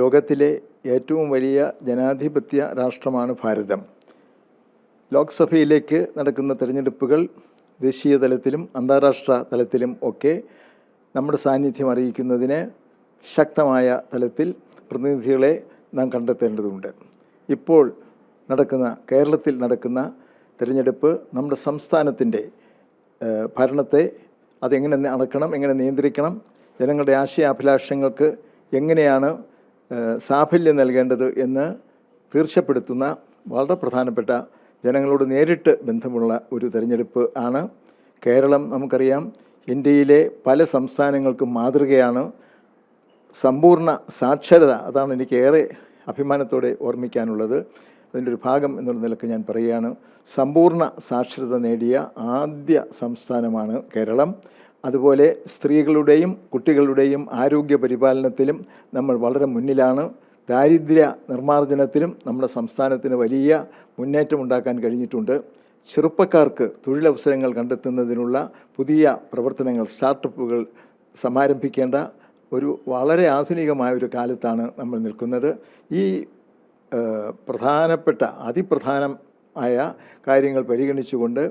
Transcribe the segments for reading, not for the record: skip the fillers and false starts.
ലോകത്തിലെ ഏറ്റവും വലിയ ജനാധിപത്യ രാഷ്ട്രമാണ് ഭാരതം. ലോക്സഭയിലേക്ക് നടക്കുന്ന തിരഞ്ഞെടുപ്പുകൾ ദേശീയ തലത്തിലും അന്താരാഷ്ട്ര തലത്തിലും ഒക്കെ നമ്മുടെ സാന്നിധ്യം അറിയിക്കുന്നതിന് ശക്തമായ തലത്തിൽ പ്രതിനിധികളെ നാം കണ്ടെത്തേണ്ടതുണ്ട്. ഇപ്പോൾ കേരളത്തിൽ നടക്കുന്ന തിരഞ്ഞെടുപ്പ് നമ്മുടെ സംസ്ഥാനത്തിൻ്റെ ഭരണത്തെ അതെങ്ങനെ നടക്കണം, എങ്ങനെ നിയന്ത്രിക്കണം, ജനങ്ങളുടെ ആശയാഭിലാഷങ്ങൾക്ക് എങ്ങനെയാണ് സാഫല്യം നൽകേണ്ടത് എന്ന് തീർച്ചപ്പെടുത്തുന്ന വളരെ പ്രധാനപ്പെട്ട ജനങ്ങളോട് നേരിട്ട് ബന്ധമുള്ള ഒരു തിരഞ്ഞെടുപ്പ് ആണ്. കേരളം നമുക്കറിയാം ഇന്ത്യയിലെ പല സംസ്ഥാനങ്ങൾക്കും മാതൃകയാണ്. സമ്പൂർണ്ണ സാക്ഷരത, അതാണ് എനിക്ക് ഏറെ അഭിമാനത്തോടെ ഓർമ്മിക്കാനുള്ളത്. അതിൻ്റെ ഒരു ഭാഗം എന്നുള്ള നിലക്ക് ഞാൻ പറയുകയാണ്, സമ്പൂർണ്ണ സാക്ഷരത നേടിയ ആദ്യ സംസ്ഥാനമാണ് കേരളം. അതുപോലെ സ്ത്രീകളുടെയും കുട്ടികളുടെയും ആരോഗ്യ പരിപാലനത്തിലും നമ്മൾ വളരെ മുന്നിലാണ്. ദാരിദ്ര്യ നിർമ്മാർജ്ജനത്തിലും നമ്മുടെ സംസ്ഥാനത്തിന് വലിയ മുന്നേറ്റം ഉണ്ടാക്കാൻ കഴിഞ്ഞിട്ടുണ്ട്. ചെറുപ്പക്കാർക്ക് തൊഴിലവസരങ്ങൾ കണ്ടെത്തുന്നതിനുള്ള പുതിയ പ്രവർത്തനങ്ങൾ, സ്റ്റാർട്ടപ്പുകൾ സമാരംഭിക്കേണ്ട ഒരു വളരെ ആധുനികമായ ഒരു കാലത്താണ് നമ്മൾ നിൽക്കുന്നത്. ഈ അതിപ്രധാനമായ കാര്യങ്ങൾ പരിഗണിച്ചുകൊണ്ട്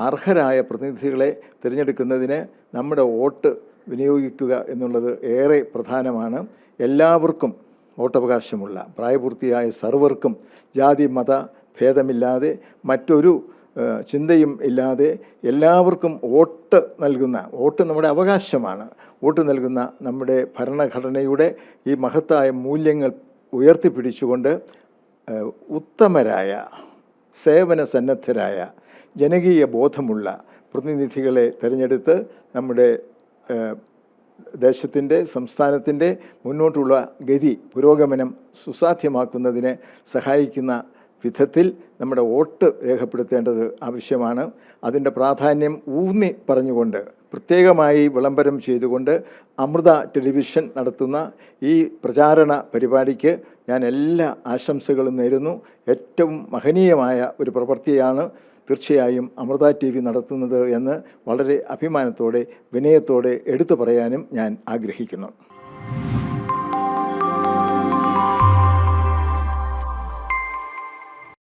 അർഹരായ പ്രതിനിധികളെ തിരഞ്ഞെടുക്കുന്നതിന് നമ്മുടെ വോട്ട് വിനിയോഗിക്കുക എന്നുള്ളത് ഏറെ പ്രധാനമാണ്. എല്ലാവർക്കും വോട്ടവകാശമുള്ള പ്രായപൂർത്തിയായ സർവർക്കും ജാതി മത ഭേദമില്ലാതെ മറ്റൊരു ചിന്തയും ഇല്ലാതെ എല്ലാവർക്കും വോട്ട് നമ്മുടെ അവകാശമാണ്. വോട്ട് നൽകുന്ന നമ്മുടെ ഭരണഘടനയുടെ ഈ മഹത്തായ മൂല്യങ്ങൾ ഉയർത്തിപ്പിടിച്ചുകൊണ്ട് ഉത്തമരായ, സേവന സന്നദ്ധരായ, ജനകീയ ബോധമുള്ള പ്രതിനിധികളെ തിരഞ്ഞെടുത്ത് നമ്മുടെ ദേശത്തിൻ്റെ, സംസ്ഥാനത്തിൻ്റെ മുന്നോട്ടുള്ള പുരോഗമനം സുസാധ്യമാക്കുന്നതിന് സഹായിക്കുന്ന വിധത്തിൽ നമ്മുടെ വോട്ട് രേഖപ്പെടുത്തേണ്ടത് ആവശ്യമാണ്. അതിൻ്റെ പ്രാധാന്യം ഊന്നി പറഞ്ഞുകൊണ്ട് പ്രത്യേകമായി വിളംബരം ചെയ്തുകൊണ്ട് അമൃത ടെലിവിഷൻ നടത്തുന്ന ഈ പ്രചാരണ പരിപാടിക്ക് ഞാൻ എല്ലാ ആശംസകളും നേരുന്നു. ഏറ്റവും മഹനീയമായ ഒരു പ്രവൃത്തിയാണ് തീർച്ചയായും അമൃത TV നടത്തുന്നത് എന്ന് വളരെ അഭിമാനത്തോടെ, വിനയത്തോടെ എടുത്തു പറയാനും ഞാൻ ആഗ്രഹിക്കുന്നു.